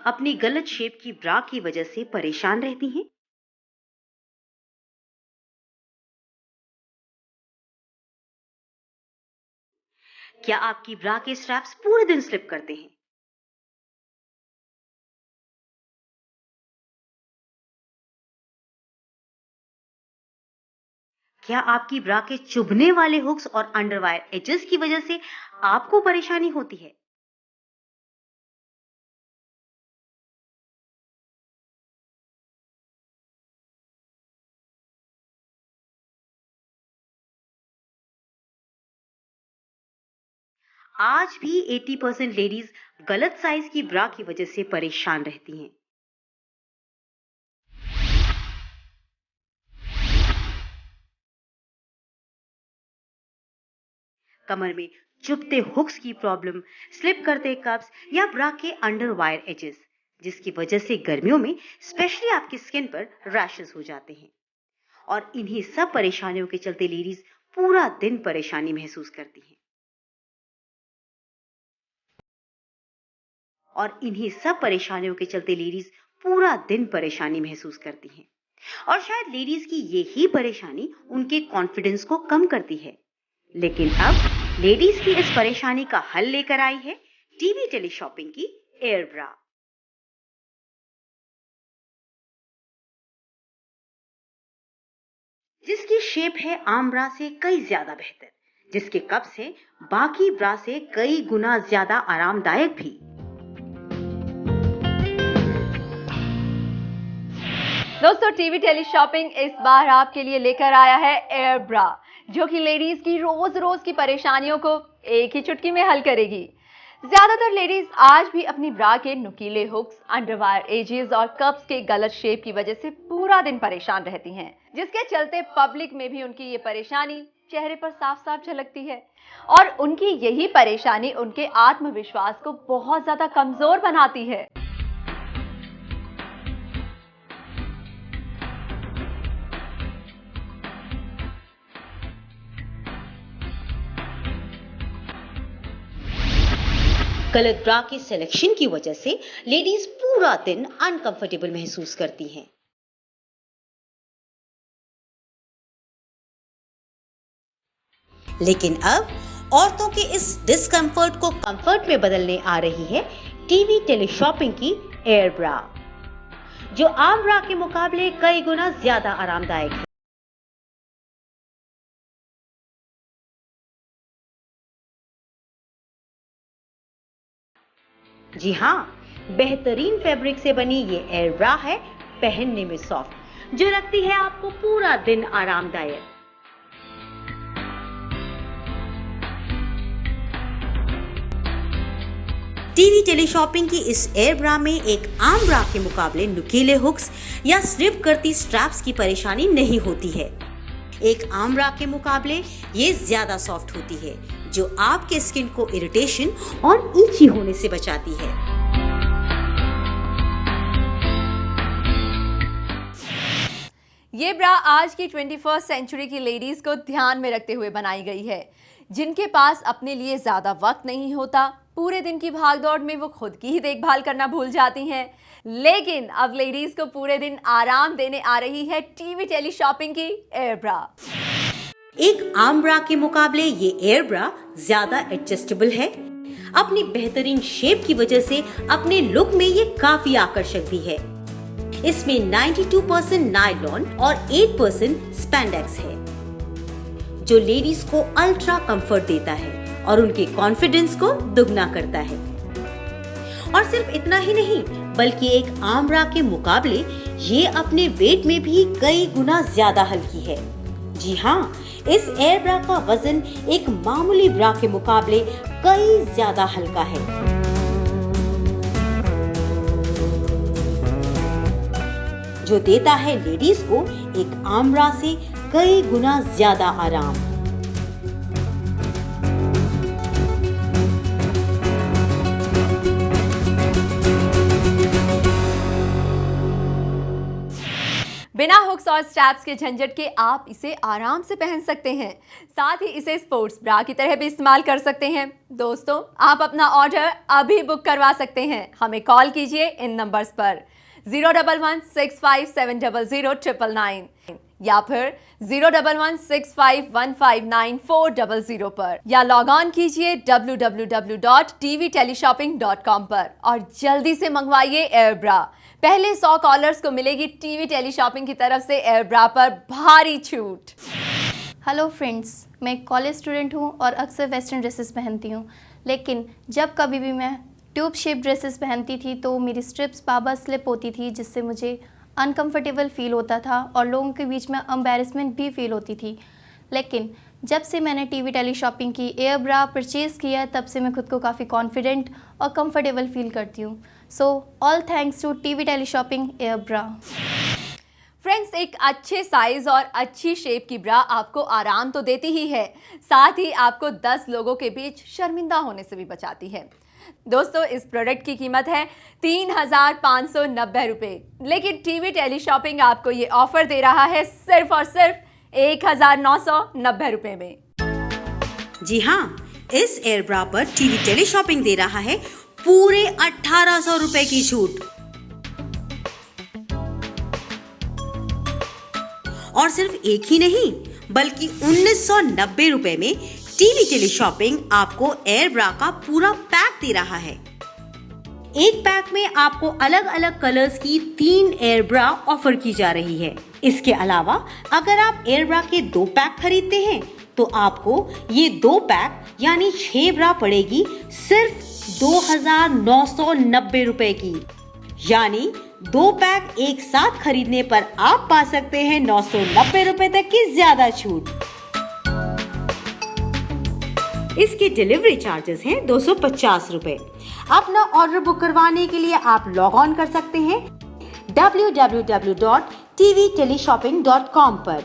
अपनी गलत शेप की ब्रा की वजह से परेशान रहती हैं? क्या आपकी ब्रा के स्ट्रैप्स पूरे दिन स्लिप करते हैं? क्या आपकी ब्रा के चुभने वाले हुक्स और अंडरवायर एजेस की वजह से आपको परेशानी होती है? आज भी 80% लेडीज गलत साइज की ब्रा की वजह से परेशान रहती हैं। कमर में चुभते हुक्स की प्रॉब्लम, स्लिप करते कप्स या ब्रा के अंडर वायर एजेस, जिसकी वजह से गर्मियों में स्पेशली आपकी स्किन पर रैशेस हो जाते हैं। और इन्हीं सब परेशानियों के चलते लेडीज पूरा दिन परेशानी महसूस करती हैं। और इन्हीं सब परेशानियों के चलते लेडीज पूरा दिन परेशानी महसूस करती हैं। और शायद लेडीज की यही परेशानी उनके कॉन्फिडेंस को कम करती है। लेकिन अब लेडीज की इस परेशानी का हल लेकर आई है टीवी टेली शॉपिंग की एयर ब्रा, जिसकी शेप है आम ब्रा से कई ज्यादा बेहतर, जिसके कप्स हैं बाकी ब्रा से कई गुना ज्यादा आरामदायक भी। दोस्तों, टीवी टेली शॉपिंग इस बार आपके लिए लेकर आया है एयर ब्रा, जो कि लेडीज की रोज रोज की परेशानियों को एक ही चुटकी में हल करेगी। ज्यादातर लेडीज आज भी अपनी ब्रा के नुकीले हुक्स, अंडरवायर एजेस और कप्स के गलत शेप की वजह से पूरा दिन परेशान रहती हैं, जिसके चलते पब्लिक में भी उनकी ये परेशानी चेहरे पर साफ साफ झलकती है। और उनकी यही परेशानी उनके आत्मविश्वास को बहुत ज्यादा कमजोर बनाती है। गलत ब्रा के सिलेक्शन की वजह से लेडीज पूरा दिन अनकंफर्टेबल महसूस करती हैं। लेकिन अब औरतों के इस डिस्कंफर्ट को कंफर्ट में बदलने आ रही है टीवी टेली शॉपिंग की एयर ब्रा, जो आम ब्रा के मुकाबले कई गुना ज्यादा आरामदायक है। जी हाँ, बेहतरीन फैब्रिक से बनी ये एयर ब्रा है पहनने में सॉफ्ट, जो रखती है आपको पूरा दिन आरामदायक। टीवी टेली शॉपिंग की इस एयर ब्रा में एक आम ब्रा के मुकाबले नुकीले हुक्स या स्लिप करती स्ट्रैप्स की परेशानी नहीं होती है। एक आम ब्रा के मुकाबले ये ज्यादा सॉफ्ट होती है, जो आपके स्किन को इरिटेशन और इची होने से बचाती है। ये ब्रा आज की 21st सेंचुरी की लेडीज को ध्यान में रखते हुए बनाई गई है, जिनके पास अपने लिए ज्यादा वक्त नहीं होता। पूरे दिन की भागदौड़ में वो खुद की ही देखभाल करना भूल जाती हैं। लेकिन अब लेडीज को पूरे दिन आराम देने आ रही है टीवी टेली शॉपिंग की एयर ब्रा। एक आम ब्रा के मुकाबले ये एयर ब्रा ज्यादा एडजस्टेबल है। अपनी बेहतरीन शेप की वजह से अपने लुक में ये काफी आकर्षक भी है। इसमें 92% नायलॉन और 8% स्पैंडेक्स है, जो लेडीज को अल्ट्रा कंफर्ट देता है और उनके कॉन्फिडेंस को दुगना करता है। और सिर्फ इतना ही नहीं, बल्कि एक आम ब्रा के मुकाबले ये अपने वेट में भी कई गुना ज्यादा हल्की है। जी हाँ, इस एयर ब्रा का वजन एक मामूली ब्रा के मुकाबले कई ज्यादा हल्का है। जो देता है लेडीज को एक आम ब्रा से कई गुना ज्यादा आराम। बिना हुक्स और स्ट्रैप्स के झंझट के आप इसे आराम से पहन सकते हैं। साथ ही इसे स्पोर्ट्स ब्रा की तरह भी इस्तेमाल कर सकते हैं। दोस्तों, आप अपना ऑर्डर अभी बुक करवा सकते हैं। हमें कॉल कीजिए इन नंबर्स पर 01165700999 या फिर 01165159400 पर, या लॉग ऑन कीजिए www.tvteleshopping.com पर और जल्दी से मंगवाइए एयर ब्रा। पहले 100 कॉलर्स को मिलेगी टीवी टेलीशॉपिंग की तरफ से एयर ब्रा पर भारी छूट। हेलो फ्रेंड्स, मैं एक कॉलेज स्टूडेंट हूँ और अक्सर वेस्टर्न ड्रेसेस पहनती हूँ, लेकिन जब कभी भी मैं ट्यूब शेप ड्रेसेस पहनती थी तो मेरी स्ट्रिप्स बार बार स्लिप होती थी, जिससे मुझे अनकंफर्टेबल फील होता था और लोगों के बीच में एम्बैरेसमेंट भी फील होती थी। लेकिन जब से मैंने टीवी टेली शॉपिंग की एयर ब्रा परचेज़ किया है, तब से मैं खुद को काफ़ी कॉन्फिडेंट और कंफर्टेबल फील करती हूँ। So all thanks to TV tele shopping air bra. Friends, एक अच्छे साइज और अच्छी शेप की ब्रा आपको आराम तो देती ही है, साथ ही आपको 10 लोगों के बीच शर्मिंदा होने से भी बचाती है। दोस्तों, इस प्रोडक्ट की कीमत है 3,590 रुपये, लेकिन टीवी टेली शॉपिंग आपको ये ऑफर दे रहा है सिर्फ और सिर्फ 1,990 रुपये में। जी हाँ, इस एयर ब्रा पर टीवी टेली शॉपिंग दे रहा है पूरे 1,800 रुपए की छूट। और सिर्फ एक ही नहीं, बल्कि 1,990 रुपए में टीवी टेली शॉपिंग आपको एयर ब्रा का पूरा पैक दे रहा है। एक पैक में आपको अलग अलग कलर्स की 3 एयर ब्रा ऑफर की जा रही है। इसके अलावा अगर आप एयर ब्रा के 2 पैक खरीदते हैं तो आपको ये 2 पैक यानी 6 ब्रा पड़ेगी सिर्फ 2,990 रुपए की। यानी 2 पैक एक साथ खरीदने पर आप पा सकते हैं 990 रुपए तक की ज्यादा छूट। इसके डिलीवरी चार्जेस हैं 250 रुपए। अपना ऑर्डर बुक करवाने के लिए आप लॉग ऑन कर सकते हैं www.tvteleshopping.com पर।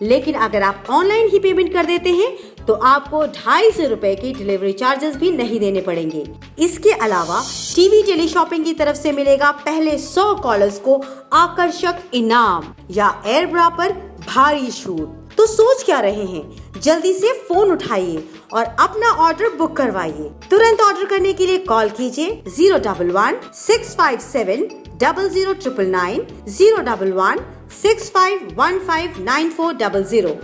लेकिन अगर आप ऑनलाइन ही पेमेंट कर देते हैं तो आपको 250 रुपए की डिलीवरी चार्जेस भी नहीं देने पड़ेंगे। इसके अलावा टीवी टेली शॉपिंग की तरफ से मिलेगा पहले 100 कॉलर्स को आकर्षक इनाम या एयर ब्रा पर भारी छूट। तो सोच क्या रहे हैं, जल्दी से फोन उठाइए और अपना ऑर्डर बुक करवाइए। तुरंत ऑर्डर करने के लिए कॉल कीजिए 011-657-00999, 011-65159400।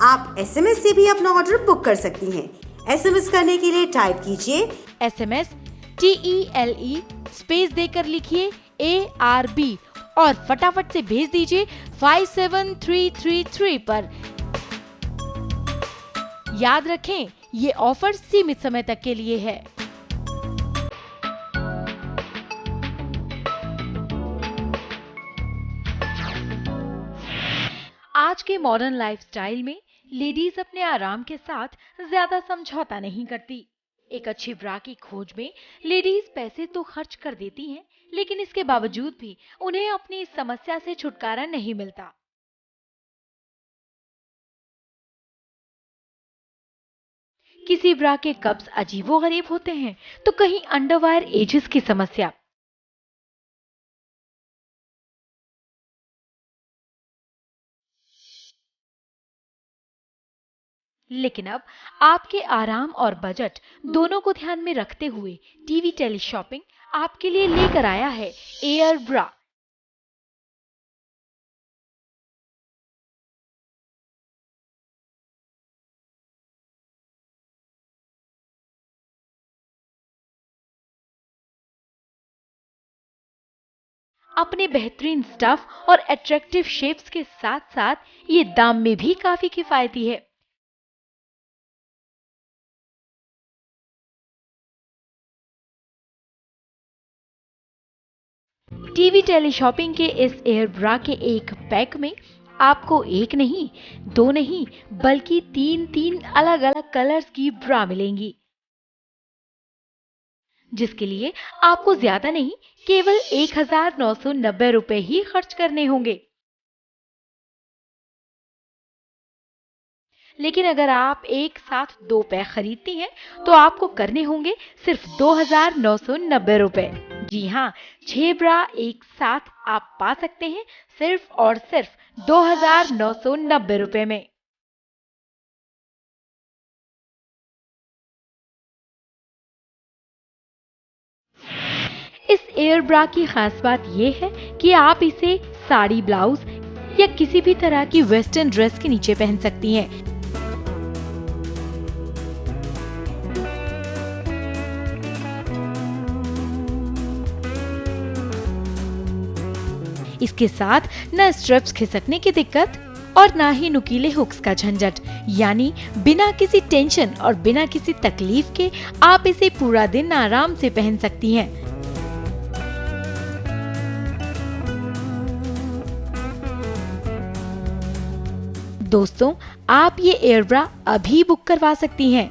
आप SMS से भी अपना ऑर्डर बुक कर सकती हैं। SMS करने के लिए टाइप कीजिए SMS TELE स्पेस देकर लिखिए ARB और फटाफट से भेज दीजिए 57333 पर। याद रखें, ये ऑफर सीमित समय तक के लिए है। आज के मॉडर्न लाइफस्टाइल में लेडीज अपने आराम के साथ ज्यादा समझौता नहीं करती। एक अच्छी ब्रा की खोज में लेडीज पैसे तो खर्च कर देती हैं, लेकिन इसके बावजूद भी उन्हें अपनी इस समस्या से छुटकारा नहीं मिलता। किसी ब्रा के कप्स अजीबोगरीब होते हैं तो कहीं अंडरवायर एजेस की समस्या। लेकिन अब आपके आराम और बजट दोनों को ध्यान में रखते हुए टीवी टेली शॉपिंग आपके लिए लेकर आया है एयर ब्रा। अपने बेहतरीन स्टफ और अट्रैक्टिव शेप्स के साथ साथ ये दाम में भी काफी किफायती है। टीवी टेली शॉपिंग के इस एयर ब्रा के एक पैक में आपको एक नहीं, 2 नहीं, बल्कि 3 अलग अलग कलर्स की ब्रा मिलेंगी, जिसके लिए आपको ज्यादा नहीं, केवल 1,990 रुपए ही खर्च करने होंगे। लेकिन अगर आप एक साथ 2 पैक खरीदती हैं तो आपको करने होंगे सिर्फ 2,990 रुपए। जी हाँ, 6 ब्रा एक साथ आप पा सकते हैं सिर्फ और सिर्फ 2,990 रुपए में। इस एयर ब्रा की खास बात ये है कि आप इसे साड़ी, ब्लाउज या किसी भी तरह की वेस्टर्न ड्रेस के नीचे पहन सकती हैं। इसके साथ न स्ट्रैप्स खिसकने की दिक्कत और ना ही नुकीले हुक्स का झंझट, यानी बिना किसी टेंशन और बिना किसी तकलीफ के आप इसे पूरा दिन आराम से पहन सकती हैं। दोस्तों, आप ये एयर ब्रा अभी बुक करवा सकती हैं।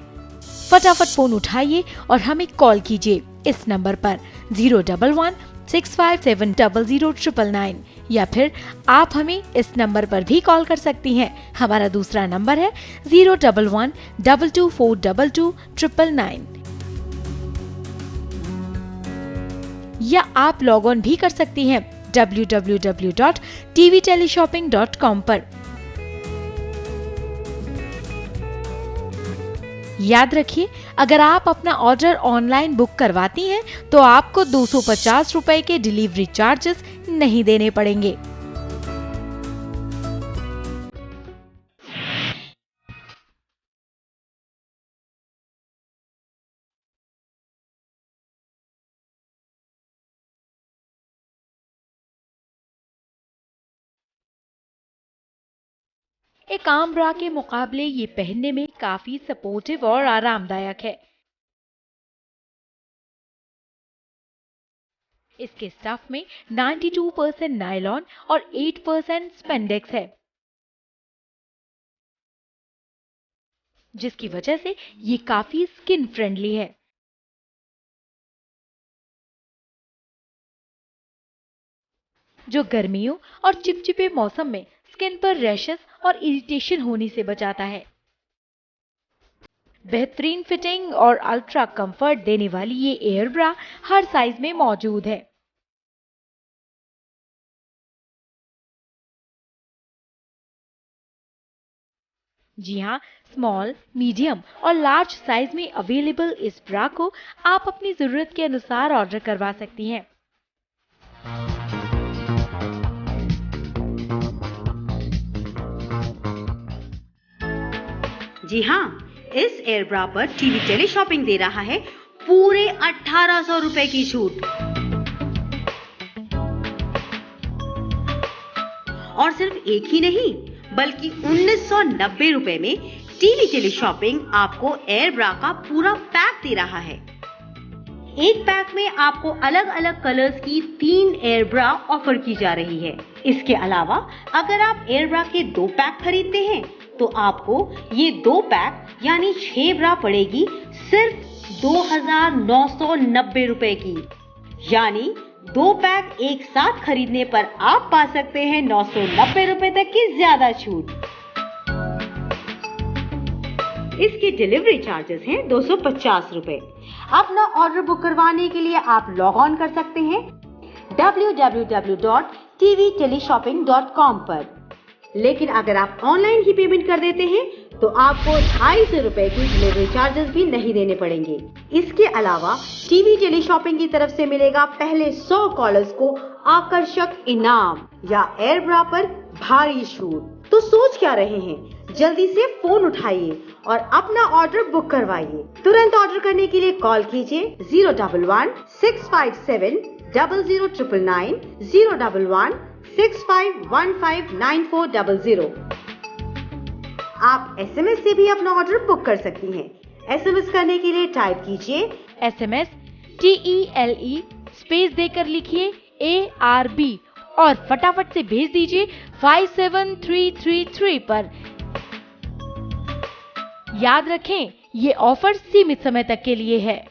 फटाफट फोन उठाइए और हमें कॉल कीजिए इस नंबर पर 011-657-0099 या फिर आप हमें इस नंबर पर भी कॉल कर सकती हैं। हमारा दूसरा नंबर है 011-22422-999। या आप लॉग ऑन भी कर सकती हैं www.tvteleshopping.com पर। याद रखिए, अगर आप अपना ऑर्डर ऑनलाइन बुक करवाती हैं तो आपको 250 रुपए के डिलीवरी चार्जेस नहीं देने पड़ेंगे। एक आम ब्रा के मुकाबले ये पहनने में काफी सपोर्टिव और आरामदायक है। इसके स्टफ में 92% नायलॉन और 8% स्पेंडेक्स है, जिसकी वजह से ये काफी स्किन फ्रेंडली है। जो गर्मियों और चिपचिपे मौसम में स्किन पर रैशेस और इरिटेशन होने से बचाता है। बेहतरीन फिटिंग और अल्ट्रा कंफर्ट देने वाली ये एयर ब्रा हर साइज में मौजूद है। जी हाँ, स्मॉल, मीडियम और लार्ज साइज में अवेलेबल इस ब्रा को आप अपनी जरूरत के अनुसार ऑर्डर करवा सकती हैं। जी हाँ, इस एयर ब्रा पर टीवी टेली शॉपिंग दे रहा है पूरे 1800 रुपए की छूट। और सिर्फ एक ही नहीं, बल्कि 1990 रुपए में टीवी टेली शॉपिंग आपको एयर ब्रा का पूरा पैक दे रहा है। एक पैक में आपको अलग अलग कलर्स की 3 एयर ब्रा ऑफर की जा रही है। इसके अलावा अगर आप एयर ब्रा के 2 पैक खरीदते हैं तो आपको ये 2 पैक यानी 6 ब्रा पड़ेगी सिर्फ 2,990 रुपए की। यानी 2 पैक एक साथ खरीदने पर आप पा सकते हैं 990 रुपए तक की ज्यादा छूट। इसके डिलीवरी चार्जेस हैं 250 रुपए। अपना ऑर्डर बुक करवाने के लिए आप लॉग ऑन कर सकते हैं www.tvteleshopping.com पर। लेकिन अगर आप ऑनलाइन ही पेमेंट कर देते हैं तो आपको 250 रुपए की डिलीवरी चार्जेस भी नहीं देने पड़ेंगे। इसके अलावा टीवी टेली शॉपिंग की तरफ से मिलेगा पहले 100 कॉलर्स को आकर्षक इनाम या एयर ब्रा पर भारी छूट। तो सोच क्या रहे हैं, जल्दी से फोन उठाइए और अपना ऑर्डर बुक करवाइए। तुरंत ऑर्डर करने के लिए कॉल कीजिए 011-657-0099, 011-6515-9400। आप SMS से भी अपना ऑर्डर बुक कर सकती हैं। SMS करने के लिए टाइप कीजिए SMS TELE स्पेस देकर लिखिए ARB और फटाफट से भेज दीजिए 57333 पर। याद रखें, ये ऑफर सीमित समय तक के लिए है।